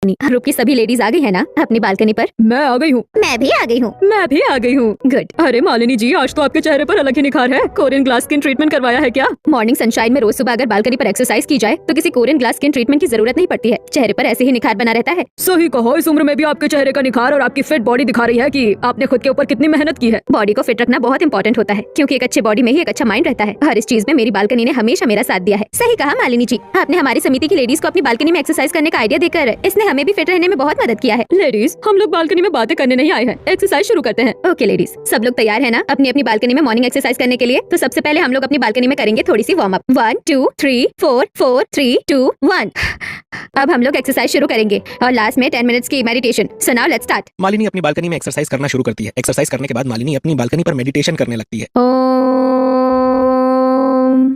Group की सभी ladies आ गई है ना अपनी बालकनी पर? मैं आ गई हूँ। मैं भी आ गई हूँ। मैं भी आ गई हूँ। गुड। अरे मालिनी जी, आज तो आपके चेहरे पर अलग ही निखार है। कोरियन ग्लास स्किन ट्रीटमेंट करवाया है क्या? मॉर्निंग सनशाइन में रोज सुबह अगर बालकनी पर एक्सरसाइज की जाए तो किसी कोरियन ग्लास स्किन ट्रीटमेंट की जरूरत नहीं पड़ती है। चेहरे पर ऐसे ही निखार बना रहता है। सही कहो, इस उम्र में भी आपके चेहरे का निखार और आपकी फिट बॉडी दिखा रही है कि आपने खुद के ऊपर कितनी मेहनत की है। बॉडी को फिट रखना बहुत इंपॉर्टेंट होता है, क्योंकि एक अच्छे बॉडी में ही एक अच्छा माइंड रहता है। हर इस चीज में मेरी बालकनी ने हमेशा मेरा साथ दिया है। सही कहा मालिनी जी, आपने हमारी समिति की लेडीज को अपनी बालकनी में एक्सरसाइज करने का आइडिया देकर इसने हमें भी फिट रहने में बहुत मदद किया है। लेडीज, हम लोग बालकनी में बातें करने नहीं आए हैं, एक्सरसाइज शुरू करते हैं। ओके लेडीज, सब लोग तैयार है ना अपनी अपनी बालकनी में मॉर्निंग एक्सरसाइज करने के लिए? तो सबसे पहले हम लोग अपनी बालकनी में करेंगे थोड़ी सी वार्म अप। 1 2 3 4 4 3 2 1। अब हम लोग एक्सरसाइज शुरू करेंगे और लास्ट में 10 मिनट्स की meditation. So now let's start. Malini अपनी बालकनी में एक्सरसाइज करना शुरू करती है। एक्सरसाइज करने के बाद मालिनी अपनी बालकनी पर मेडिटेशन करने लगती है। Om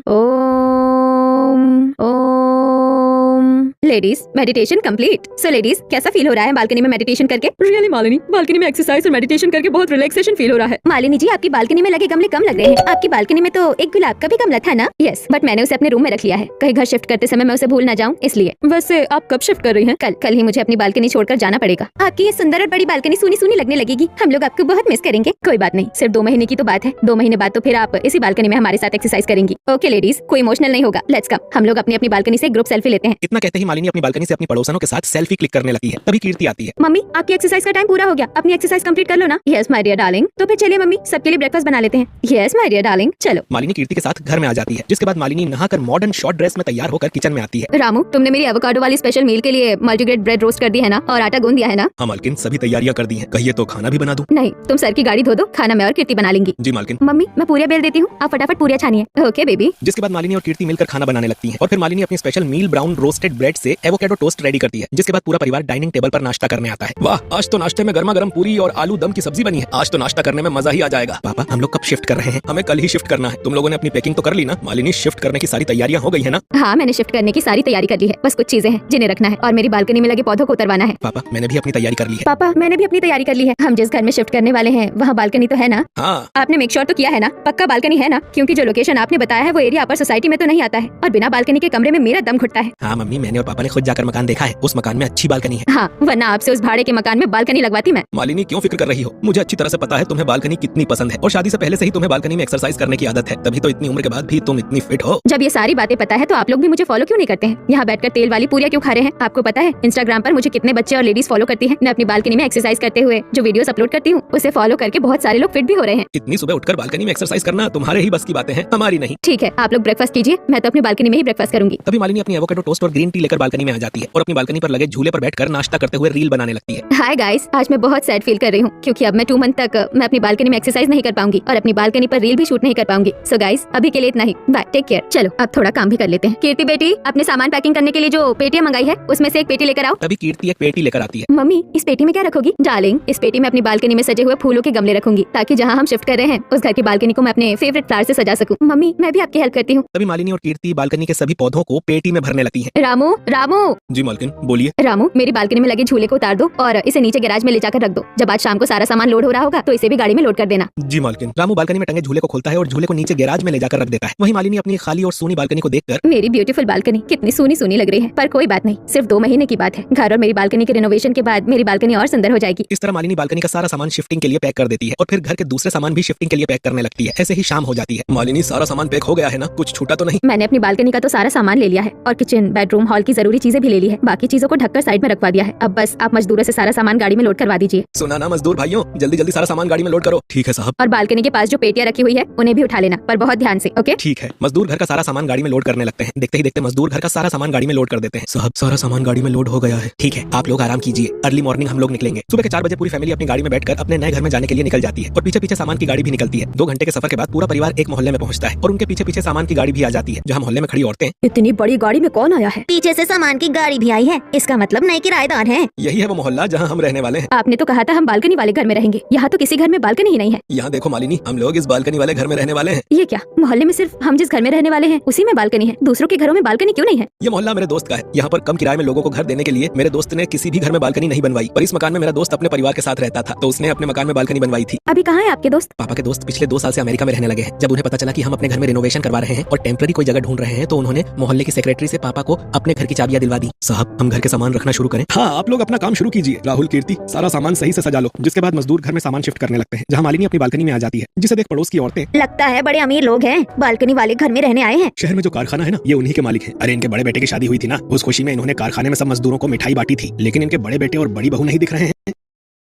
Om Om. Ladies, meditation complete. So ladies, कैसा फील हो रहा है बालकनी में मेडिटेशन करके? रियली मालिनी, बालकनी में एक्सरसाइज और मेडिटेशन करके बहुत रिलैक्सेशन फील हो रहा है। मालिनी जी, आपकी बालकनी में लगे गमले कम लग रहे हैं। आपकी बालकनी में तो एक गुलाब का भी गमला था ना? यस, बट मैंने उसे अपने रूम में रख लिया है, कहीं घर शिफ्ट करते समय मैं उसे भूल ना जाऊं इसलिए। वैसे आप कब शिफ्ट कर रही हैं? कल ही मुझे अपनी बालकनी छोड़कर जाना पड़ेगा। आपकी ये सुंदर और बड़ी बालकनी सूनी सूनी लगने लगेगी। हम लोग आपको बहुत मिस करेंगे। कोई बात नहीं, सिर्फ 2 महीने की तो बात है। 2 महीने बाद तो फिर आप इसी बालकनी में हमारे साथ एक्सरसाइज करेंगी। ओके लेडीज, कोई इमोशनल नहीं होगा। लेट्स कम, हम लोग अपनी अपनी बालकनी से ग्रुप सेल्फी लेते हैं। इतना कहते ही मालिनी अपनी बालकनी से अपनी पड़ोसनों के साथ सेल्फी क्लिक करने लगती है। तभी कीर्ति आती है। मम्मी, आपकी एक्सरसाइज का टाइम पूरा हो गया, अपनी एक्सरसाइज कंप्लीट कर लो ना। Yes my dear darling. तो फिर चलिए मम्मी, सबके लिए ब्रेकफास्ट बना लेते हैं। यस माय डियर डार्लिंग, चलो। मालिनी कीर्ति के साथ घर में आ जाती है, जिसके बाद मालिनी नहाकर मॉडर्न शॉर्ट ड्रेस में तैयार होकर किचन में आती है। रामू, तुमने मेरी एवोकाडो वाली स्पेशल मील के लिए मल्टीग्रेन ब्रेड रोस्ट कर दी है ना, और आटा गूंद दिया है ना? हाँ मालकिन, सभी तैयारियां कर दी हैं। कहिए तो खाना भी बना दूं? नहीं, तुम सर की गाड़ी धो दो, खाना मैं और कीर्ति बना लेंगी। जी मालकिन। मम्मी, मैं पूरियां बेल देती हूँ, आप फटाफट पूरियां छानिए। Okay baby. जिसके बाद मालिनी और कीर्ति मिलकर खाना बनाने लगती हैं और फिर मालिनी अपनी special meal brown roasted bread से एवोकाडो टोस्ट रेडी करती है। जिसके बाद पूरा परिवार डाइनिंग टेबल पर नाश्ता करने आता है। वाह, आज तो नाश्ते में गर्मा गर्म पूरी और आलू दम की सब्जी बनी है। आज तो नाश्ता करने में मजा ही आ जाएगा। पापा, हम लोग कब शिफ्ट कर रहे हैं? हमें कल ही शिफ्ट करना है। तुम लोगों ने अपनी पैकिंग तो कर ली ना? मालिनी, शिफ्ट करने की सारी तैयारियां हो गई है ना? हाँ, मैंने शिफ्ट करने की सारी तैयारी कर ली है। बस कुछ चीजें हैं जिन्हें रखना है, और मेरी बालकनी में लगे पौधों को उतरवाना है। पापा, मैंने भी अपनी तैयारी कर ली है। पापा, मैंने भी अपनी तैयारी कर ली है। हम जिस घर में शिफ्ट करने वाले हैं वहाँ बालकनी तो है ना? हाँ। आपने मेक श्योर तो किया है ना? पक्का बालकनी है ना? क्योंकि जो लोकेशन आपने बताया है वो एरिया अपर सोसाइटी में तो नहीं आता है, और बिना बालकनी के कमरे में मेरा दम घुटता है। हाँ मम्मी, मैंने और पापा ने खुद जाकर मकान देखा है। उस मकान में अच्छी बालकनी है। हाँ, वरना आपसे उस भाड़े के मकान में बालकनी लगवाती मैं। मालिनी, क्यों फिक्र कर रही हो? मुझे अच्छी तरह से पता है तुम्हें बालकनी कितनी पसंद है, और शादी से पहले से ही तुम्हें बालकनी में एक्सरसाइज करने की आदत है। तभी तो इतनी उम्र के बाद भी तुम इतनी फिट हो। जब ये सारी बातें पता है तो आप लोग भी मुझे फॉलो क्यों नहीं करते हैं? यहाँ बैठकर तेल वाली पूरियां क्यों खा रहे हैं? आपको पता है इंस्टाग्राम पर मुझे कितने बच्चे और लेडीज फॉलो करती हैं? मैं अपनी बालकनी में एक्सरसाइज करते हुए जो वीडियोस अपलोड करती हूँ उसे फॉलो करके बहुत सारे लोग फिट भी हो रहे हैं। इतनी सुबह उठकर बालकनी में एक्सरसाइज करना तुम्हारे ही बस की बातें हैं, हमारी नहीं। ठीक है, आप लोग ब्रेकफास्ट कीजिए, मैं तो अपनी बालकनी में ही ब्रेकफास्ट करूंगी। तभी मालिनी अपनी एवोकाडो टोस्ट और ग्रीन टी लेकर बालकनी में आ जाती है और अपनी बालकनी पर लगे झूले पर बैठकर नाश्ता करते हुए रील बनाने लगती है। हाय गाइस, आज मैं बहुत सैड फील कर रही हूँ, क्योंकि अब मैं 2 मंथ तक मैं अपनी बालकनी में एक्सरसाइज नहीं कर पाऊंगी और अपनी बालकनी पर रील भी शूट नहीं कर पाऊंगी। सो गाइस, अभी के लिए इतना ही। Bye, take care. चलो अब थोड़ा काम भी कर लेते हैं। कीर्ति बेटी, अपने सामान पैकिंग करने के लिए जो पेटियां मंगाई है उसमें से एक पेटी लेकर आओ। तभी कीर्ति एक पेटी लेकर आती है। मम्मी, इस पेटी में क्या रखोगी? डार्लिंग, इस पेटी में अपनी बालकनी में सजे हुए फूलों के गमले रखूंगी, ताकि जहाँ हम शिफ्ट कर रहे हैं उस घर की बालकनी को मैं अपने फेवरेट फ्लावर से सजा सकूं। मम्मी, मैं भी आपकी हेल्प करती हूँ। तभी मालिनी और कीर्ति बालकनी के सभी पौधों को पेटी में भरने लगती है। रामू, रामू। जी मालकिन, बोलिए। रामू, मेरी बालकनी में लगे झूले को उतार दो और इसे नीचे गैराज में ले जाकर रख दो। जब आज शाम को सारा सामान लोड हो रहा होगा तो इसे भी गाड़ी में लोड कर देना। जी मालकिन। रामू बालकनी में टंगे झूले को खोलता है और झूले को नीचे गैराज में ले जाकर रख देता है। वहीं मालिनी अपनी खाली और सूनी बालकनी को देखकर, मेरी ब्यूटीफुल बालकनी कितनी सूनी सूनी लग रही है, पर कोई बात नहीं, सिर्फ 2 महीने की बात है। घर और मेरी बालकनी के रिनोवेशन के बाद मेरी बालकनी और सुंदर हो जाएगी। इस तरह मालिनी बालकनी का सारा सामान शिफ्टिंग के लिए पैक कर देती है और फिर घर के दूसरे सामान भी शिफ्टिंग के लिए पैक करने लगती है। ऐसे ही शाम हो जाती है। मालिनी, सारा सामान पैक हो गया है ना? कुछ छूटा तो नहीं? मैंने अपनी बालकनी का तो सारा सामान ले लिया है और किचन, बेडरूम, हॉल की जरूरी चीजें भी ले ली है। बाकी चीजों को ढककर साइड में रखवा दिया है। अब बस आप मजदूरों से सारा सामान गाड़ी में लोड करवा दीजिए। सुना ना मजदूर भाइयों, जल्दी जल्दी सारा सामान गाड़ी में लोड करो। ठीक है साहब। और बालकनी के पास जो पेटियां रखी हुई है उन्हें भी उठा लेना, पर बहुत ध्यान से। ओके? ठीक है। मजदूर घर का सारा सामान गाड़ी में लोड करने लगते हैं। देखते ही देखते मजदूर घर का सारा सामान गाड़ी में लोड कर देते हैं। साहब, सारा सामान गाड़ी में लोड हो गया है। ठीक है, आप लोग आराम कीजिए। अर्ली मॉर्निंग हम लोग निकलेंगे। सुबह के 4 बजे पूरी फैमिली अपनी गाड़ी में बैठकर अपने नए घर में जाने के लिए निकल जाती है और पीछे पीछे सामान की गाड़ी भी निकलती है। 2 घंटे के सफर के बाद पूरा परिवार एक मोहल्ले में पहुंचता है और उनके पीछे पीछे सामान की गाड़ी भी आ जाती है। जहाँ मोहल्ले में खड़ी औरतें, इतनी बड़ी गाड़ी में कौन आया है? पीछे से सामान की गाड़ी भी आई है, इसका मतलब नए किराएदार हैं। यही है वो मोहल्ला जहाँ हम रहने वाले हैं। आपने तो कहा था हम बालकनी वाले घर में रहेंगे, यहाँ तो किसी घर में बालकनी ही नहीं है। यहाँ देखो मालिनी, हम लोग इस बालकनी वाले घर में रहने वाले हैं। ये क्या, मोहल्ले में सिर्फ हम जिस घर में रहने वाले हैं उसी में बालकनी है, दूसरों के घरों में बालकनी क्यों नहीं है? ये मोहल्ला मेरे दोस्त का है। यहाँ पर कम किराए में लोगों को घर देने के लिए मेरे दोस्त ने किसी भी घर में बालकनी नहीं बनवाई, पर इस मकान में मेरा दोस्त अपने परिवार के साथ रहता था तो उसने अपने मकान में बालकनी बनवाई थी। अभी कहाँ है आपके दोस्त? पापा के दोस्त पिछले 2 साल से अमेरिका में रहने लगे हैं। जब उन्हें पता चला कि हम अपने घर में रिनोवेशन करवा रहे हैं और टेम्पररी कोई जगह ढूंढ रहे हैं तो उन्होंने मोहल्ले की सेक्रेटरी से पापा को अपने घर की चाबियां दिलवा दी। साहब हम घर के सामान रखना शुरू करें? हाँ, आप लोग अपना काम शुरू कीजिए। राहुल, कीर्ति, सारा सामान सही से सजा लो। जिसके बाद मजदूर घर में सामान शिफ्ट करने लगते हैं, जहाँ मालिनी अपनी बालकनी में आ जाती है, जिसे देख पड़ोस की औरतें, लगता है बड़े अमीर लोग हैं, बालकनी वाले घर में रहने आए हैं। शहर में जो कारखाना है ना, ये उन्हीं के मालिक हैं। अरे इनके बड़े बेटे की शादी हुई थी ना, उस खुशी में इन्होंने कारखाने में सब मजदूरों को मिठाई बांटी थी, लेकिन इनके बड़े बेटे और बड़ी बहू नहीं दिख रहे हैं।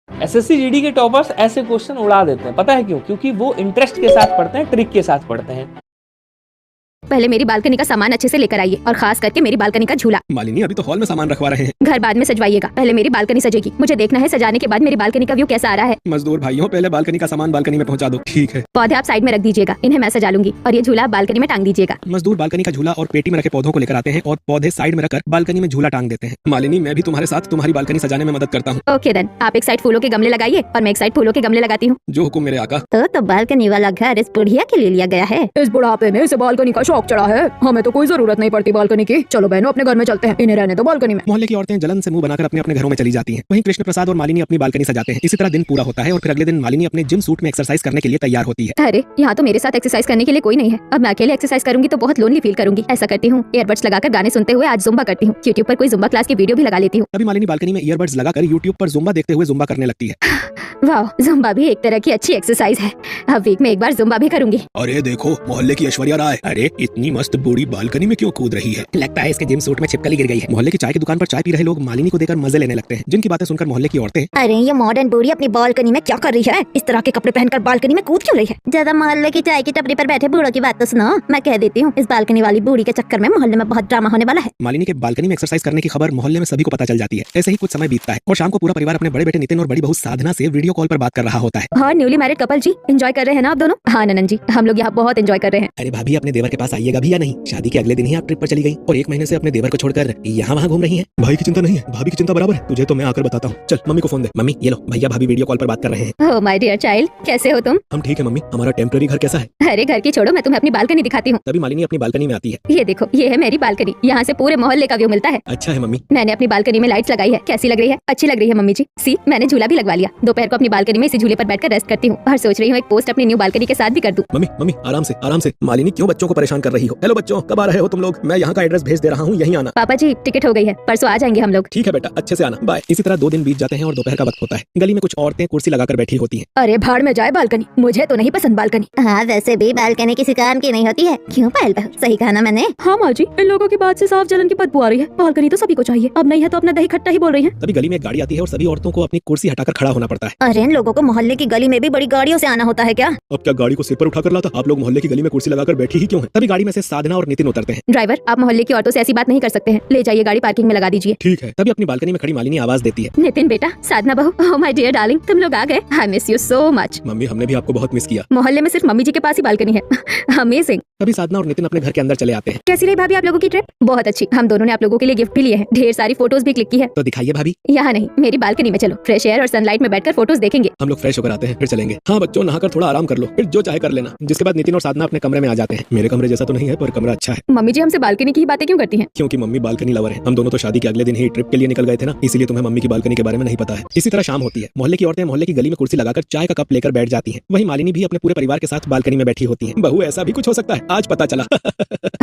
एसएससी जीडी के टॉपर्स ऐसे क्वेश्चन उड़ा देते हैं, पता है क्यों? क्योंकि वो इंटरेस्ट के साथ पढ़ते हैं, ट्रिक के साथ पढ़ते हैं। पहले मेरी बालकनी का सामान अच्छे से लेकर आइए, और खास करके मेरी बालकनी का झूला। मालिनी अभी तो हॉल में सामान रखवा रहे हैं। घर बाद में सजवाइएगा, पहले मेरी बालकनी सजेगी। मुझे देखना है सजाने के बाद मेरी बालकनी का व्यू कैसा आ रहा है। मजदूर भाइयों, पहले बालकनी का सामान बालकनी में पहुंचा दो। ठीक है। पौधे आप साइड में रख दीजिएगा, इन्हें मैं सजा लूंगी, और ये झूला आप बालकनी में टांग दीजिएगा। मजदूर बालकनी का झूला और पेटी में रखे पौधों को लेकर आते हैं और पौधे साइड में रखकर बालकनी में झूला टांग देते हैं। मालिनी, मैं भी तुम्हारे साथ तुम्हारी बालकनी सजाने में मदद करता हूँ। ओके देन, आप एक साइड फूलों के गमले लगाइए और मैं एक साइड फूलों के गमले लगाती हूँ। जो हुकुम मेरे आका। तो बालकनी वाला घर इस बुढ़िया के लिए लिया गया है। इस बुढ़ापे में इसे बालकनी का शौक चढ़ा है। हमें तो कोई जरूरत नहीं पड़ती बालकनी की। चलो बहनों, अपने घर में चलते हैं, इन्हें रहने दो बालकनी में। मोहल्ले की औरतें जलन से मुंह बनाकर अपने अपने घरों में चली जाती हैं। वहीं कृष्ण प्रसाद और मालिनी अपनी बालकनी सजाते हैं। इसी तरह दिन पूरा होता है और फिर अगले दिन मालिनी अपने जिम सूट में एक्सरसाइज करने के लिए तैयार होती है। अरे यहाँ तो मेरे साथ एक्सरसाइज करने के लिए कोई नहीं है। अब मैं अकेले एक्सरसाइज करूंगी तो बहुत लोनली फील करूंगी। ऐसा करती हूँ, ईयरबड्स लगाकर गाने सुनते हुए आज जुम्बा करती हूँ। यूट्यूब पर कोई जुम्बा क्लास की वीडियो भी लगा लेती हूँ। तभी मालिनी बालकनी में ईयरबड्स लगाकर यूट्यूब पर जुम्बा देखते हुए जुम्बा करने लगती है। वाह, जुम्बा भी एक तरह की अच्छी एक्सरसाइज है। अब वीक में एक बार जुम्बा भी करूंगी। अरे देखो, मोहल्ले की ऐश्वर्या राय। अरे इतनी मस्त बूढ़ी बालकनी में क्यों कूद रही है? लगता है इसके जिम सूट में छिपकली गिर गई है। मोहल्ले की चाय की दुकान पर चाय पी रहे लोग मालिनी को देखकर मजे लेने लगते हैं, जिनकी बातें सुनकर मोहल्ले की औरतें, अरे ये मॉडर्न बूढ़ी अपनी बालकनी में क्या कर रही है? इस तरह के कपड़े पहनकर बालकनी में कूद क्यों रही है? ज्यादा मोहल्ले की चाय की टपरी पर बैठे बूढ़ों की बात तो सुनो। मैं कह देती हूँ, इस बालकनी वाली बूढ़ी के चक्कर में मोहल्ले में बहुत ड्रामा होने वाला है। मालिनी के बालकनी में एक्सरसाइज करने की खबर मोहल्ले में सभी को पता चल जाती है। ऐसे ही कुछ समय बीतता है और शाम को पूरा परिवार अपने बड़े बेटे नितिन और बड़ी बहू साधना से वीडियो कॉल पर बात कर रहा होता है। हाँ, न्यूली मैरिड कपल जी, एंजॉय कर रहे हैं ना आप दोनों? हाँ ननन जी, हम लोग यहाँ बहुत एंजॉय कर रहे हैं। अरे भाभी, अपने देवर के पास आइएगा भी या नहीं? शादी के अगले दिन ही आप ट्रिप पर चली गई और एक महीने से अपने देवर को छोड़कर यहाँ वहाँ घूम रही हैं। भाई की चिंता नहीं है, भाभी की चिंता बराबर है। तुझे तो मैं आकर बताता हूँ। चल मम्मी को फोन दे। मम्मी ये लो, भैया भाभी वीडियो कॉल पर बात कर रहे हैं। ओह माय डियर चाइल्ड, कैसे हो तुम? हम ठीक है मम्मी। हमारा टेम्पररी घर कैसा है? अरे घर की छोड़ो, मैं तुम्हें अपनी बालकनी दिखाती हूँ। तभी मालिनी अपनी बालकनी में आती है। ये देखो, ये है मेरी बालकनी। यहाँ से पूरे मोहल्ले का व्यू मिलता है। अच्छा है मम्मी। मैंने अपनी बालकनी में लाइट्स लगाई है। कैसी लग रही है? अच्छी लग रही है मम्मी जी। सी, मैंने झूला भी लगवा लिया। दोपहर को अपनी बालकनी में इसी झूले पर बैठकर रेस्ट करती हूँ और सोच रही हूँ एक पोस्ट अपनी न्यू बालकनी के साथ भी कर दूं। मम्मी मम्मी, आराम से आराम से। मालिनी क्यों बच्चों को परेशान कर रही हो? हेलो बच्चों, कब आ रहे हो तुम लोग? मैं यहाँ का एड्रेस भेज दे रहा हूँ, यहीं आना। पापा जी, टिकट हो गई है, परसों आ जाएंगे हम लोग। ठीक है बेटा, अच्छे से आना, बाय। इसी तरह 2 दिन बीत जाते हैं और दोपहर का वक्त होता है। गली में कुछ औरतें कुर्सी लगाकर बैठी होती हैं। अरे भाड़ में जाए बालकनी, मुझे तो नहीं पसंद बालकनी। हाँ, वैसे भी बालकनी किसी काम की नहीं होती है। क्यों पायल बहू, सही कहा ना मैंने? हाँ माँ जी, इन लोगों की बात से साफ जलन की बदबू आ रही है। बालकनी तो सभी को चाहिए, अब नहीं है तो अपना दही खट्टा ही बोल रही है। तभी गली में एक गाड़ी आती है और सभी औरतों को अपनी कुर्सी हटाकर खड़ा होना पड़ता है। अरे इन लोगों को मोहल्ले की गली में भी बड़ी गाड़ियों से आना होता है क्या? अब क्या गाड़ी को सिर पर उठाकर लाता? आप लोग मोहल्ले की गली में कुर्सी लगाकर बैठी ही क्यों है? तभी गाड़ी में से साधना और नितिन उतरते हैं। ड्राइवर, आप मोहल्ले की औरतों से ऐसी बात नहीं कर सकते हैं। ले जाइए, गाड़ी पार्किंग में लगा दीजिए। ठीक है। तभी अपनी बालकनी में खड़ी मालिनी आवाज देती है। नितिन बेटा, साधना बहू, ओह माय डियर डार्लिंग, तुम लोग आ गए। I miss you so much. Mummy, हमने भी आपको बहुत मिस किया। मोहल्ले में सिर्फ मम्मी जी के पास ही बालकनी है। अमेजिंग। तभी साधना और नितिन अपने घर के अंदर चले आते हैं। कैसी रही भाभी आप लोगों की ट्रिप? बहुत अच्छी। हम दोनों ने आप लोगों के लिए गिफ्ट भी लिए हैं, ढेर सारी फोटोज भी क्लिक की है। तो दिखाइए भाभी। यहाँ नहीं, मेरी बालकनी में चलो, फ्रेश एयर और सनलाइट में बैठकर फोटोज देखेंगे। हम लोग फ्रेश होकर आते हैं, फिर चलेंगे। हाँ बच्चों, नहाकर थोड़ा आराम कर लो, फिर जो चाहे कर लेना। जिसके बाद नितिन और साधना अपने कमरे में आ जाते हैं। मेरे कमरे जैसा तो नहीं है, पर कमरा अच्छा है। मम्मी जी हमसे बालकनी की ही बातें क्यों करती हैं? क्योंकि मम्मी बालकनी लवर है। हम दोनों तो शादी के अगले दिन ही ट्रिप के लिए निकल गए थे ना, इसीलिए तुम्हें मम्मी की बालकनी के बारे में नहीं पता है। इसी तरह शाम होती है। मोहल्ले की औरतें मोहल्ले की गली में कुर्सी लगाकर चाय का कप लेकर बैठ जाती हैं। वहीं मालिनी भी अपने पूरे परिवार के साथ बालकनी में बैठी होती है। बहू, ऐसा भी कुछ हो सकता है, आज पता चला।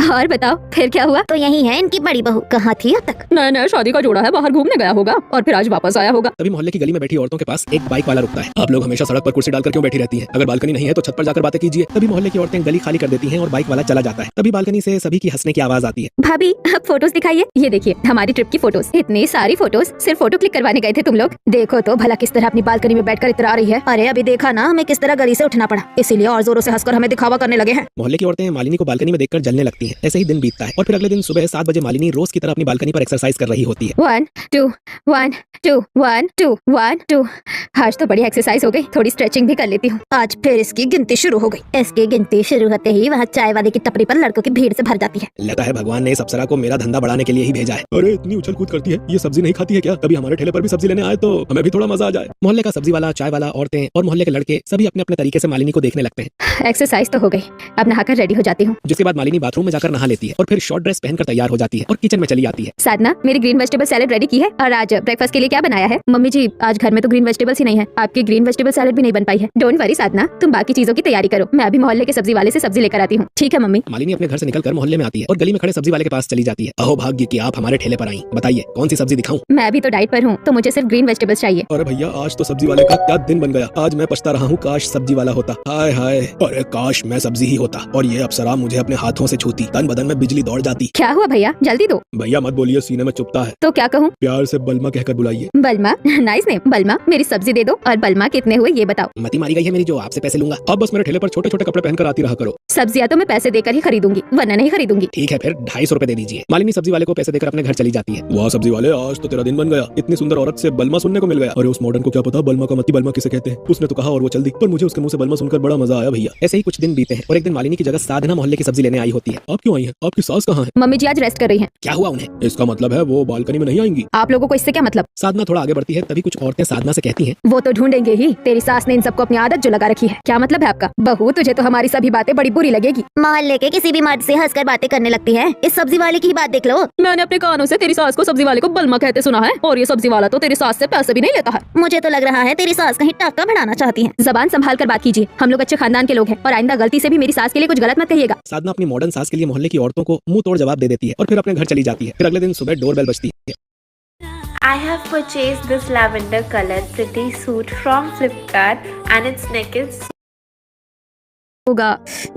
और बताओ फिर क्या हुआ? तो यही है इनकी बड़ी बहू, कहाँ थी अब तक? नया नया शादी का जोड़ा है, बाहर घूमने गया होगा और फिर आज वापस आया होगा। तभी मोहल्ले की गली में बैठी औरतों के पास एक बाइक वाला रुकता है। आप लोग हमेशा सड़क पर कुर्सी डालकर क्यों बैठी रहती हैं? अगर बालकनी नहीं है तो छत पर जाकर बातें कीजिए। तभी मोहल्ले की औरतें गली खाली कर देती हैं और बाइक वाला चला जाता है। तभी बालकनी से सभी की हंसने की आवाज आती है। भाभी, आप फोटोज दिखाइए। ये देखिए हमारी ट्रिप की फोटोज। इतनी सारी फोटोज, सिर्फ फोटो क्लिक करवाने गए थे तुम लोग। देखो तो भला किस तरह अपनी बालकनी में बैठकर इतरा रही है। अरे अभी देखा ना हमें किस तरह गली से उठना पड़ा, इसीलिए और जोरों से हंसकर हमें दिखावा करने लगे हैं। मोहल्ले की औरतें मालिनी को बालकनी में देखकर जलने लगती हैं। ऐसे ही दिन बीतता है और फिर अगले दिन सुबह 7 बजे मालिनी रोज की तरह अपनी बालकनी पर एक्सरसाइज कर रही होती है। 1 2 1 2 1 2 1 2। आज तो बड़ी एक्सरसाइज हो गई, थोड़ी स्ट्रेचिंग भी कर लेती हूँ। आज फिर इसकी गिनती शुरू हो गई। इसकी गिनती शुरू होते ही वहाँ चाय वाले की टपरी पर लड़कों की भीड़ से भर जाती है। लगता है भगवान ने इस अप्सरा को मेरा धंधा बढ़ाने के लिए ही भेजा है। अरे इतनी उछल कूद करती है, ये सब्जी नहीं खाती है क्या? कभी हमारे ठेले पर भी सब्जी लेने आए तो हमें भी थोड़ा मजा आ जाए। मोहल्ले का सब्जी वाला, चाय वाला, औरतें और मोहल्ले के लड़के सभी अपने अपने तरीके से मालिनी को देखने लगते हैं। एक्सरसाइज तो हो गई, अब नहाकर रेडी हो जाती हूँ। जिसके बाद मालिनी बाथरूम में जाकर नहा लेती है और फिर शॉर्ट ड्रेस पहनकर तैयार हो जाती है और किचन में चली आती है। साधना, मेरी ग्रीन वेजिटेबल सैलेड रेडी की है और आज ब्रेकफास्ट के लिए क्या बनाया है? मम्मी जी, आज घर में तो ग्रीन वेजिटेबल्स ही नहीं है। है, आपकी ग्रीन वेजिटेबल सैलेड भी नहीं बन पाई है। डोंट वरी साधना, तुम बाकी चीजों की तैयारी करो, मैं अभी मोहल्ले के सब्जी वाले से सब्जी लेकर आती हूँ। ठीक है मम्मी। मालिनी अपने घर से निकलकर मोहल्ले में आती है और गली में खड़े सब्जी वाले के पास चली जाती है। अहो भाग्य कि आप हमारे ठेले पर आई, बताइए कौन सी सब्जी दिखाऊं? मैं अभी तो डाइट पर हूँ, तो मुझे सिर्फ ग्रीन वेजिटेबल्स चाहिए। अरे भैया आज तो सब्जी वाले का क्या दिन बन गया। आज मैं पछता रहा हूँ, काश सब्जी वाला होता। हाय हाय, अरे काश मैं सब्जी ही होता और ये अप्सरा मुझे अपने हाथों से छूती, तन बदन में बिजली दौड़ जाती। क्या हुआ भैया, जल्दी दो। भैया मत बोलिए, सीने में चुभता है। तो क्या कहूँ? प्यार से बलमा कहकर बुलाइए। बलमा, नाइस नेम। बलमा मेरी सब्जी दे दो, और बलमा कितने हुए ये बताओ। मती मारी गई है मेरी जो आपसे पैसे लूंगा। अब बस मेरे ठेले पर छोटे छोटे कपड़े पहनकर आती रहा करो। सब्जियां तो मैं पैसे देकर ही खरीदूंगी, वरना नहीं खरीदूंगी। ठीक है फिर 250 रुपए दे दीजिए। मालिनी सब्जी वाले को पैसे देकर अपने घर चली जाती है। वाह सब्जी वाले, आज तो तेरा दिन बन गया। इतनी सुंदर औरत से बलमा सुनने को मिल गया। अरे उस मॉडर्न को क्या पता बलमा का मती बलमा किसे कहते हैं। उसने तो कहा और वो चल दी, पर मुझे उसके मुंह से बलमा सुनकर बड़ा मजा आया भैया। ऐसे ही कुछ दिन बीते हैं और एक दिन मालिनी की जगह साधना मोहल्ले की सब्जी लेने आई होती है। आप क्यों आई हैं? आपकी सास कहाँ है? मम्मी जी आज रेस्ट कर रही हैं। क्या हुआ उन्हें? इसका मतलब है वो बालकनी में नहीं आएंगी। आप लोगों को इससे क्या मतलब? साधना थोड़ा आगे बढ़ती है, तभी कुछ औरतें साधना से कहती हैं, वो तो ढूंढेंगे ही, तेरी सास ने इन सबको अपनी आदत जो लगा रखी है। क्या मतलब है आपका? बहू तुझे तो हमारी सभी बातें बड़ी बुरी लगेगी। मोहल्ले के किसी भी मर्द से हंसकर बातें करने लगती है। इस सब्जी वाले की ही बात देख लो। मैंने अपने कानों से तेरी सास को सब्जी वाले को बलमा कहते सुना है, और ये सब्जी वाला तो तेरी सास से पैसे भी नहीं लेता है। मुझे तो लग रहा है तेरी सास कहीं टाका बढ़ाना चाहती है। जबान संभाल कर बात कीजिए, हम लोग अच्छे खानदान के लोग हैं, और आइंदा गलती से भी मेरी सास के लिए कुछ गलत मत कहिएगा। साधना अपनी मॉडर्न सास के लिए मोहल्ले की औरतों को मुंह तोड़ जवाब दे देती है और फिर अपने घर चली जाती है। फिर अगले दिन सुबह डोरबेल बजती है। I have purchased this lavender colored pretty suit from Flipkart and its neck is होगा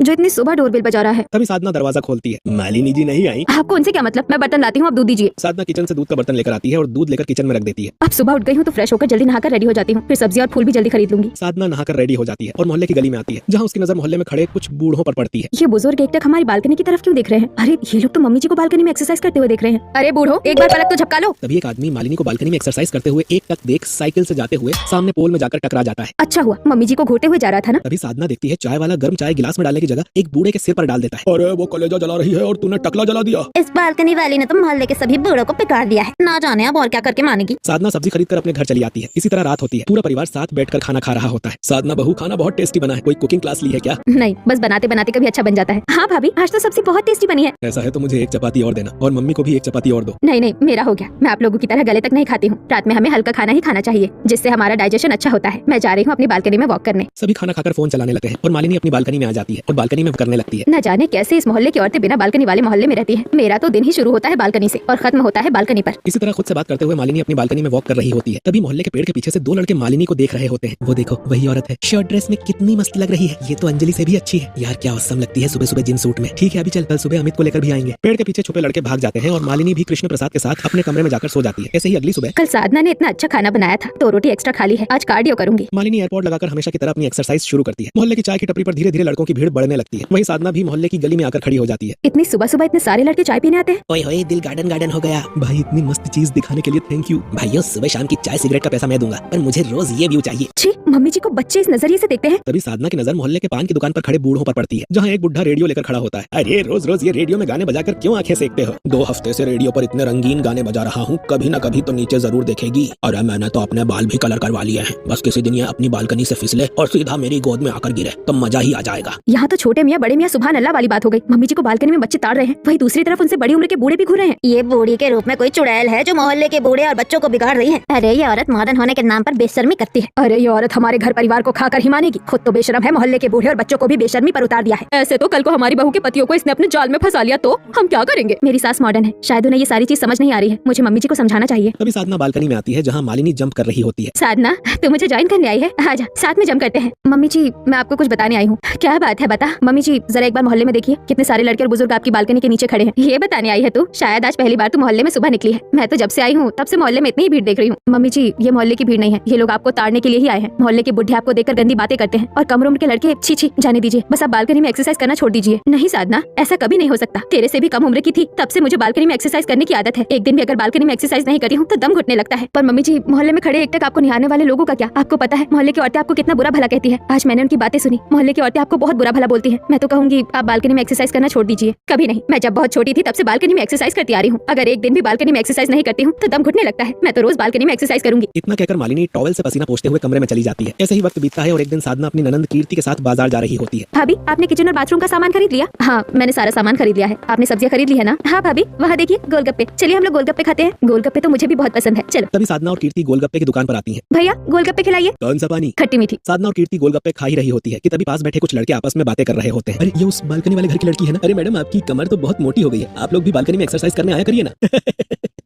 जो इतनी सुबह डोरबेल बजा रहा है। तभी साधना दरवाजा खोलती है। मालिनी जी नहीं आई। आपको उनसे क्या मतलब? मैं बर्तन लाती हूँ, आप दूध दीजिए। साधना किचन से दूध का बर्तन लेकर आती है और दूध लेकर किचन में रख देती है। अब सुबह उठ गई हूँ तो फ्रेश होकर जल्दी नहाकर रेडी हो जाती हूँ, फिर सब्जी और फूल भी जल्दी खरीद लूंगी। साधना नहाकर रेडी हो जाती है और मोहल्ले की गली में आती है, जहाँ उसकी नजर मोहल्ले में खड़े कुछ बूढ़ों पर पड़ती है। ये बुजुर्ग एकटक हमारी बालकनी की तरफ क्यों देख रहे हैं? अरे ये लोग तो मम्मी जी को बालकनी में एक्सरसाइज करते हुए देख रहे हैं। अरे बूढ़ो, एक बार पलक तो झपका लो। तभी एक आदमी मालिनी को बालकनी में एक्सरसाइज करते हुए एक टक देख साइकिल से जाते हुए सामने पोल में जाकर टकरा जाता है। अच्छा हुआ मम्मी जी को घोटे हुए जा रहा था ना। तभी साधना देखती है चाय वाला गर्म चाय गिलास में डालने की जगह एक बूढ़े के सिर पर डाल देता है। अरे वो कलेजा जला रही है और तूने टकला जला दिया। इस बालकनी वाली ने तो मोहल्ले के सभी बूढ़ों को पिकार दिया है। ना जाने अब और क्या करके मानेगी। साधना सब्जी खरीद कर अपने घर चली आती है। इसी तरह रात होती है, पूरा परिवार साथ बैठकर खाना खा रहा होता है। साधना बहू खाना बहुत टेस्टी बना है, कोई कुकिंग क्लास ली है क्या? नहीं, बस बनाते बनाते कभी अच्छा बन जाता है। हाँ भाभी, आज तो सब्जी बहुत टेस्टी बनी है। ऐसा है तो मुझे एक चपाती और देना और मम्मी को भी एक चपाती और दो। नहीं नहीं, मेरा हो गया। मैं आप लोगों की तरह गले तक नहीं खाती हूँ। रात में हमें हल्का खाना ही खाना चाहिए, जिससे हमारा डाइजेशन अच्छा होता है। मैं जा रही हूँ अपनी बालकनी में वॉक करने। सभी खाना खाकर फोन चलाने लगते हैं और मालिनी अपनी बालकनी में आ जाती है और बालकनी में करने लगती है। न जाने कैसे इस मोहल्ले की औरतें बिना बालकनी वाले मोहल्ले में रहती हैं। मेरा तो दिन ही शुरू होता है बालकनी से और खत्म होता है बालकनी पर। इसी तरह खुद से बात करते हुए मालिनी अपनी बालकनी में वॉक कर रही होती है। तभी मोहल्ले के पेड़ के पीछे से दो लड़के मालिनी को देख रहे होते हैं। वो देखो वही औरत है, शॉर्ट ड्रेस में कितनी मस्त लग रही है। ये तो अंजलि से भी अच्छी है यार, क्या औसम लगती है सुबह सुबह जिन सूट में। ठीक है अभी चल, कल सुबह अमित को लेकर भी आएंगे। पेड़ के पीछे छुपे लड़के भाग जाते हैं और मालिनी भी कृष्ण प्रसाद के साथ अपने कमरे में जाकर सो जाती है। ऐसे ही अगली सुबह कल साधना ने इतना अच्छा खाना बनाया था, 2 रोटी एक्स्ट्रा खा ली है। आज कार्डियो करूंगी। मालिनी एयरपोर्ट लगाकर हमेशा की तरह अपनी एक्सरसाइज शुरू करती है। मोहल्ले की चाय की टपरी पर धीरे धीरे लड़कों की भीड़ बढ़ने लगती है। वही साधना भी मोहल्ले की गली में आकर खड़ी हो जाती है। इतनी सुबह सुबह इतने सारे लड़के चाय पीने आते हैं। ओए होए दिल गार्डन गार्डन हो गया। भाई इतनी मस्त चीज दिखाने के लिए थैंक यू। भाइयों सुबह शाम की चाय सिगरेट का पैसा मैं दूंगा, पर मुझे रोज ये व्यू चाहिए। छी, मम्मी जी को बच्चे इस नजरिए से देखते हैं। तभी साधना की नजर मोहल्ले के पान की दुकान पर खड़े बूढ़ों पर पड़ती है, जहाँ एक बुढ़ा रेडियो लेकर खड़ा होता है। अरे रोज रोज ये रेडियो में गाने बजाकर क्यों आंखें सेकते हो? 2 हफ्ते से रेडियो पर इतने रंगीन गाने बजा रहा हूँ, कभी न कभी तो नीचे जरूर देखेगी। अरे मैंने तो अपने बाल भी कलर करवा लिए हैं, बस किसी दिन ये अपनी बालकनी से फिसले और सीधा मेरी गोद में आकर गिरे तो मजा ही आ जाएगा। यहाँ तो छोटे मियाँ बड़े मियाँ सुभान अल्लाह वाली बात हो गई। मम्मी जी को बालकनी में बच्चे ताड़ रहे हैं, वही दूसरी तरफ उनसे बड़ी उम्र के बूढ़े भी घूर रहे हैं। ये बूढ़ी के रूप में कोई चुड़ैल है जो मोहल्ले के बूढ़े और बच्चों को बिगाड़ रही है। अरे ये औरत मॉडर्न होने के नाम पर बेशर्मी करती है। अरे ये औरत हमारे घर परिवार को खाकर ही मानेगी। खुद तो बेशरम है, मोहल्ले के बूढ़े और बच्चों को भी बेशर्मी पर उतार दिया है। ऐसे तो कल को हमारी बहू के पतियों को इसने अपने जाल में फंसा लिया तो हम क्या करेंगे? मेरी सास मॉडर्न है, शायद उन्हें ये सारी चीज समझ नहीं आ रही है। मुझे मम्मी जी को समझाना चाहिए। तभी साधना बालकनी में आती है, जहाँ मालिनी जंप कर रही होती है। साधना तू मुझे ज्वाइन करने आई है, आजा साथ में जंप करते हैं। मम्मी जी मैं आपको कुछ बताने आई हूँ। क्या बात है बता। मम्मी जी जरा एक बार मोहल्ले में देखिए, कितने सारे लड़के और बुजुर्ग आपकी बालकनी के नीचे खड़े हैं। ये बताने आई है तू? शायद आज पहली बार तू मोहल्ले में सुबह निकली है। मैं तो जब से आई हूँ तब से मोहल्ले में इतनी ही भीड़ देख रही हूँ। मम्मी जी ये मोहल्ले की भीड़ नहीं है, ये लोग आपको ताड़ने के लिए ही आए हैं। मोहल्ले के बुढ़े आपको देखकर गंदी बातें करते हैं और कम उम्र के लड़के छी छी जाने दीजिए। बस आप बालकनी में एक्सरसाइज करना छोड़ दीजिए। नहीं साधना ऐसा कभी नहीं हो सकता, तेरे से भी कम उम्र की थी तब से मुझे बालकनी में एक्सरसाइज करने की आदत है। एक दिन भी अगर बालकनी में एक्सरसाइज नहीं करती हूँ तो दम घुटने लगता है। पर मम्मी जी मोहल्ले में खड़े एकटक आपको निहारने वाले लोगों का क्या? आपको पता है मोहल्ले की औरतें आपको कितना बुरा भला कहती है। आज मैंने उनकी बातें सुनी। मोहल्ले की औरतें आपको बहुत बुरा भला बोलती है। मैं तो कहूंगी आप बालकनी में एक्सरसाइज करना छोड़ दीजिए। कभी नहीं, मैं जब बहुत छोटी थी तब से बालकनी में एक्सरसाइज करती आ रही हूँ। अगर एक दिन भी बालकनी में एक्सरसाइज नहीं करती हूँ तो दम घुटने लगता है। मैं तो रोज बालकनी में एक्सरसाइज करूंगी। इतना कहकर मालिनी टॉवल से पसीना पोंछते हुए कमरे में चली जाती है। ऐसे ही वक्त बीतता है और एक दिन साधना अपनी ननंद कीर्ति के साथ बाजार जा रही होती है। भाभी, आपने किचन और बाथरूम का सामान खरीद लिया? हाँ, मैंने सारा सामान खरीद लिया है। आपने सब्जियां खरीद ली है ना? हाँ भाभी, वहाँ देखिए गोलगप्पे। चलिए हम लोग गोलगप्पे खाते हैं। गोलगप्पे तो मुझे भी बहुत पसंद है। चलो। तभी साधना और कीर्ति गोलगप्पे की दुकान पर आती है। भैया गोलगप्पे खिलाइए। कौन सा पानी? खट्टी मीठी। साधना और कीर्ति गोलगप्पे खा ही रही होती है कि तभी पास बैठे कुछ लड़के आपस में बातें कर रहे होते हैं। अरे ये उस बालकनी वाले घर की लड़की है ना? अरे मैडम, आपकी कमर तो बहुत मोटी हो गई है, आप लोग भी बालकनी में एक्सरसाइज करने आया करिए ना।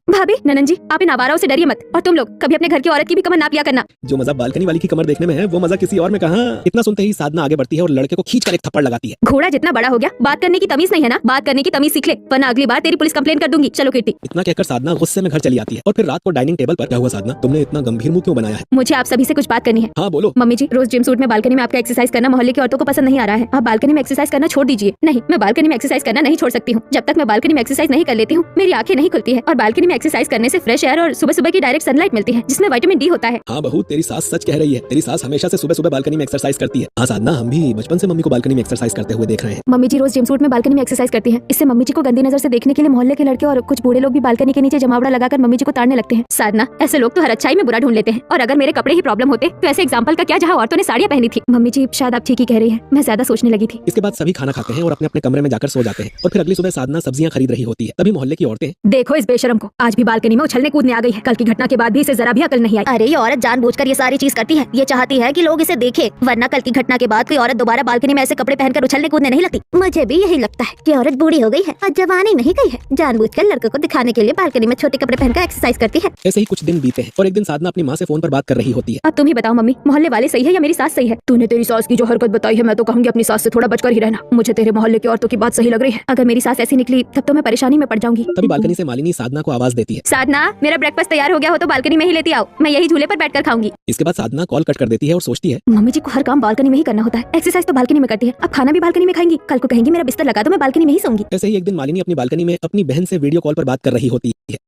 भाभी, ननन जी, आप इन आवाराओं से डरिए मत। और तुम लोग कभी अपने घर की औरत की भी कमर नाप लिया करना। जो मजा बालकनी वाली की कमर देखने में है वो मजा किसी और में कहाँ। इतना सुनते ही साधना आगे बढ़ती है और लड़के को खींचकर एक थप्पड़ लगाती है। घोड़ा जितना बड़ा हो गया, बात करने की तमीज नहीं है ना? बात करने की तमीज सीख ले, वरना अगली बार तेरी पुलिस कंप्लेन कर दूंगी। चलो कीर्ति। इतना कहकर साधना गुस्से में घर चली आती है और फिर रात को डाइनिंग टेबल पर, क्या हुआ साधना, तुमने इतना गंभीर मुंह क्यों बनाया है? मुझे आप सभी से कुछ बात करनी है। हाँ बोलो। मम्मी जी, रोज जिम सूट में बालकनी में आपका एक्सरसाइज करना मोहल्ले की औरतों को पसंद नहीं आ रहा है। आप बालकनी में एक्सरसाइज करना छोड़ दीजिए। नहीं, मैं बालकनी में एक्सरसाइज करना नहीं छोड़ सकती हूँ। जब तक मैं बालकनी में एक्सरसाइज नहीं कर लेती हूँ मेरी आंखें नहीं खुलती है। और बालकनी में एक्सरसाइज करने से फ्रेश एयर और सुबह सुबह की डायरेक्ट सनलाइट मिलती है जिसमें विटामिन डी होता है। हाँ बहू, तेरी सास सच कह रही है। तेरी सास हमेशा से सुबह सुबह बालकनी में एक्सरसाइज करती है। हाँ साधना, हम भी बचपन से मम्मी को बालकनी में एक्सरसाइज करते हुए देख रहे हैं। मम्मी जी रोज जिम सूट में बालकनी में एक्सरसाइज करती हैं। इससे मम्मी जी को गंदी नजर से देखने के लिए मोहल्ले के लड़के और कुछ बूढ़े लोग भी बालकनी के नीचे जमावड़ा लगाकर मम्मी जी को ताड़ने लगते हैं। साधना, ऐसे लोग तो हर अच्छाई में बुरा ढूंढ लेते हैं। और अगर मेरे कपड़े ही प्रॉब्लम होते तो ऐसे एग्जाम्पल का क्या जहाँ औरतों ने साड़ियाँ पहनी थी। मम्मी जी शायद आप ठीक ही कह रही है, मैं ज्यादा सोचने लगी थी। इसके बाद सभी खाना खाते हैं और अपने अपने कमरे में जाकर सो जाते हैं। और फिर अगली सुबह साधना सब्जियां खरीद रही होती है। तभी मोहल्ले की औरतें, देखो इस बेशरम को, आज भी बालकनी में उछलने कूदने आ गई है। कल की घटना के बाद भी इसे जरा भी अकल नहीं आई। अरे ये औरत जानबूझकर ये सारी चीज करती है। ये चाहती है कि लोग इसे देखें, वरना कल की घटना के बाद कोई औरत दोबारा बालकनी में ऐसे कपड़े पहनकर उछलने कूदने नहीं लगती। मुझे भी यही लगता है कि औरत बूढ़ी हो गई है और जवानी नहीं गई है। जानबूझकर लड़कों को दिखाने के लिए बालकनी में छोटे कपड़े पहनकर एक्सरसाइज करती है। ऐसे ही कुछ दिन बीते हैं और एक दिन साधना अपनी माँ से फोन पर बात कर रही होती है। अब तुम ही बताओ मम्मी, मोहल्ले वाले सही है या मेरी सास सही है? तूने तेरी सास की जो हरकत बताई है, मैं तो कहूंगी अपनी सास से थोड़ा बचकर ही रहना। मुझे तेरे मोहल्ले की औरतों की बात सही लग रही है। अगर मेरी सास ऐसी निकली तब तो मैं परेशानी में पड़ जाऊंगी। तभी बालकनी से मालिनी साधना को आवाज देती है। साधना, मेरा ब्रेकफास्ट तैयार हो गया हो तो बालकनी में ही लेती आओ, मैं यही झूले पर बैठकर खाऊंगी। इसके बाद साधना कॉल कट कर देती है और सोचती है, मम्मी जी को हर काम बालकनी में ही करना होता है। एक्सरसाइज तो बालकनी में करती है, अब खाना भी बालकनी में खाएंगी। कल को कहेंगी मेरा बिस्तर लगा दो, मैं बालकनी में ही सोऊंगी। ऐसे ही एक दिन मालिनी अपनी बालकनी में अपनी बहन से वीडियो कॉल पर बात कर रही होती है।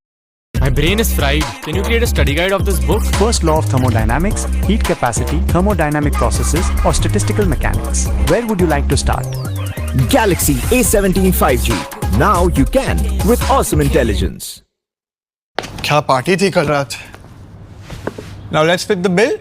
My brain is fried. Can you create a study guide of this book? First law of thermodynamics, heat capacity, thermodynamic processes, or statistical mechanics. Where would you like to start? Galaxy A17 5G. Now you can with awesome intelligence. क्या party थी कल रात। Now let's fit the bill.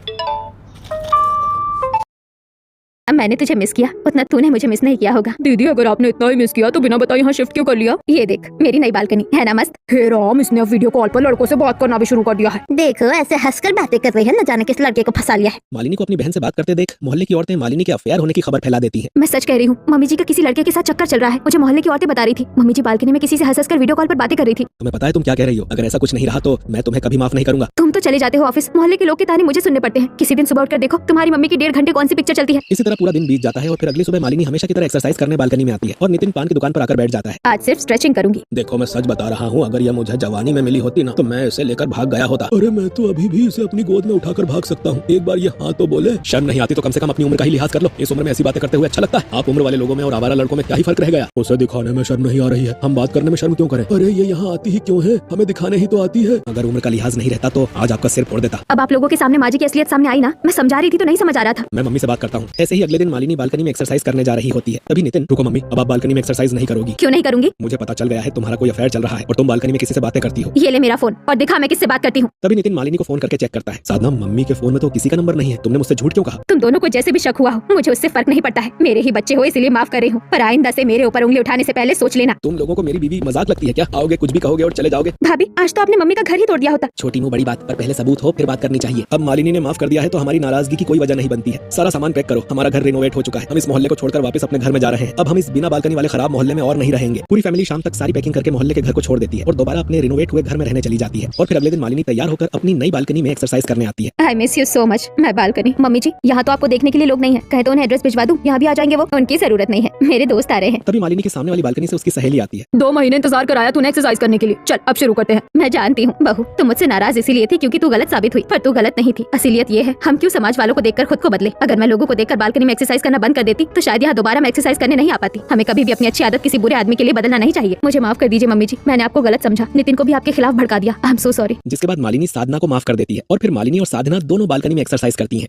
मैंने तुझे miss किया उतना तूने मुझे मिस नहीं किया होगा। दीदी अगर आपने इतना ही मिस किया तो बिना बताए यहाँ शिफ्ट क्यों कर लिया? ये देख मेरी नई बालकनी है ना मस्त। हे राम, इसने अब वीडियो कॉल पर लड़कों से बात करना भी शुरू कर दिया है। देखो ऐसे हंसकर बातें कर रही है, न जाने किस लड़के को फंसा लिया है। मालिनी को अपनी बहन से बात करते देख मोहल्ले की औरतें मालिनी के अफेयर होने की खबर फैला देती है। मैं सच कह रही हूँ, मम्मी जी का किसी लड़के के साथ चक्कर चल रहा है। मुझे मोहल्ले की औरतें बता रही थी। मम्मी जी बालकनी में किसी से हंस कर वीडियो कॉल पर बातें कर रही थी। तुम्हें पता है तुम क्या कह रही हो? अगर ऐसा कुछ नहीं रहा तो मैं तुम्हें कभी माफ नहीं करूंगा। तुम तो चले जाते हो ऑफिस, मोहल्ले के लोग के ताने मुझे सुनने पड़ते हैं। किसी दिन सुबह उठकर देखो तुम्हारी मम्मी की 1.5 घंटे कौन सी पिक्चर चलती है। इसी तरह पूरा दिन बीत जाता है और फिर अगली सुबह मालिनी हमेशा की तरह एक्सरसाइज करने बालकनी में आती है और नितिन पान की दुकान पर आकर बैठ जाता है। आज सिर्फ स्ट्रेचिंग करूंगी। देखो मैं सच बता रहा हूँ, अगर यह मुझे जवानी में मिली होती ना तो मैं इसे लेकर भाग गया होता। अरे मैं तो अभी भी इसे अपनी गोद में उठाकर भाग सकता हूँ। एक बार ये हाँ तो बोले। शर्म नहीं आती तो कम से कम अपनी उम्र का ही लिहाज कर लो। इस उम्र में ऐसी बातें करते हुए अच्छा लगता है? आप उम्र वाले लोगों में और आवारा लड़कों में क्या ही फर्क रह गया? उसे दिखाने में शर्म नहीं आ रही है, हम बात करने में शर्म क्यों करें? अरे ये यहाँ आती ही क्यों है? हमें दिखाने ही तो आती है। अगर उम्र का लिहाज नहीं रहता तो आज आपका सिर फोड़ देता। अब आप लोगों के सामने माँ जी की असलियत सामने आई ना। मैं समझा रही थी तो नहीं समझ आ रहा था। मैं मम्मी से बात करता हूँ। ऐसे ही अगले दिन मालिनी बालकनी में एक्सरसाइज करने जा रही होती है। तभी नितिन, रुको मम्मी, अब आप बालकनी में एक्सरसाइज नहीं करोगी। क्यों नहीं करूंगी? मुझे पता चल गया है तुम्हारा कोई अफेयर चल रहा है और तुम बालकनी में किसी से बातें करती हो। ये ले मेरा फोन और दिखा मैं किससे बात करती हूँ। तभी नितिन मालिनी को फोन करके चेक करता है। साधना, मम्मी के फोन में तो किसी का नंबर नहीं है, तुमने मुझसे झूठ क्यों कहा? तुम दोनों को जैसे भी शक हुआ हो मुझे उससे फर्क नहीं पड़ता है। मेरे ही बच्चे हो इसलिए माफ कर रही हूँ, पर आइंदा से मेरे ऊपर उंगली उठाने से पहले सोच लेना। तुम लोगों को मेरी बीवी मजाक लगती है क्या? आओगे कुछ भी कहोगे और चले जाओगे। भाभी आज तो आपने मम्मी का घर ही तोड़ दिया होता। छोटी मुँह बड़ी बात, पर पहले सबूत हो फिर बात करनी चाहिए। अब मालिनी ने माफ कर दिया है तो हमारी नाराजगी की कोई वजह नहीं बनती है। सारा सामान पैक करो, हमारा घर रिनोवेट हो चुका है। हम इस मोहल्ले को छोड़कर वापस अपने घर में जा रहे हैं। अब हम इस बिना बालकनी वाले खराब मोहल्ले में और नहीं रहेंगे। पूरी फैमिली शाम तक सारी पैकिंग करके मोहल्ले के घर को छोड़ देती है और दोबारा अपने रिनोवेट हुए घर में रहने चली जाती है। और फिर अगले दिन मालिनी तैयार होकर अपनी नई बालकनी में एक्सरसाइज करने आती है। I miss you so much. मैं बालकनी। मम्मी जी यहाँ तो आपको देखने के लिए लोग नहीं है, कहे तो उन्हें एड्रेस भिजवा दूं, यहाँ भी आ जाएंगे वो। उनकी जरूरत नहीं है, मेरे दोस्त आ रहे हैं। तभी मालिनी के सामने वाली बालकनी से उसकी सहेली आती है। 2 महीने इंतजार कराया तूने एक्सरसाइज करने के लिए, चल अब शुरू करते हैं। मैं जानती हूँ बहू, तुम मुझसे नाराज इसीलिए थी क्योंकि तू गलत साबित हुई, पर तू गलत नहीं थी। असलियत ये है हम क्यों समाज वालों को देखकर खुद को बदले। अगर मैं लोगों को देखकर बालकनी में एक्सरसाइज करना बंद कर देती तो शायद यहाँ दोबारा मैं एक्सरसाइज करने नहीं आ पाती। हमें कभी भी अपनी अच्छी आदत किसी बुरे आदमी के लिए बदलना नहीं चाहिए। मुझे माफ कर दीजिए मम्मी जी, मैंने आपको गलत समझा, नितिन को भी आपके खिलाफ भड़का दिया। I am so sorry. जिसके बाद मालिनी साधना को माफ कर देती है और फिर मालिनी और साधना दोनों बालकनी में एक्सरसाइज करती हैं।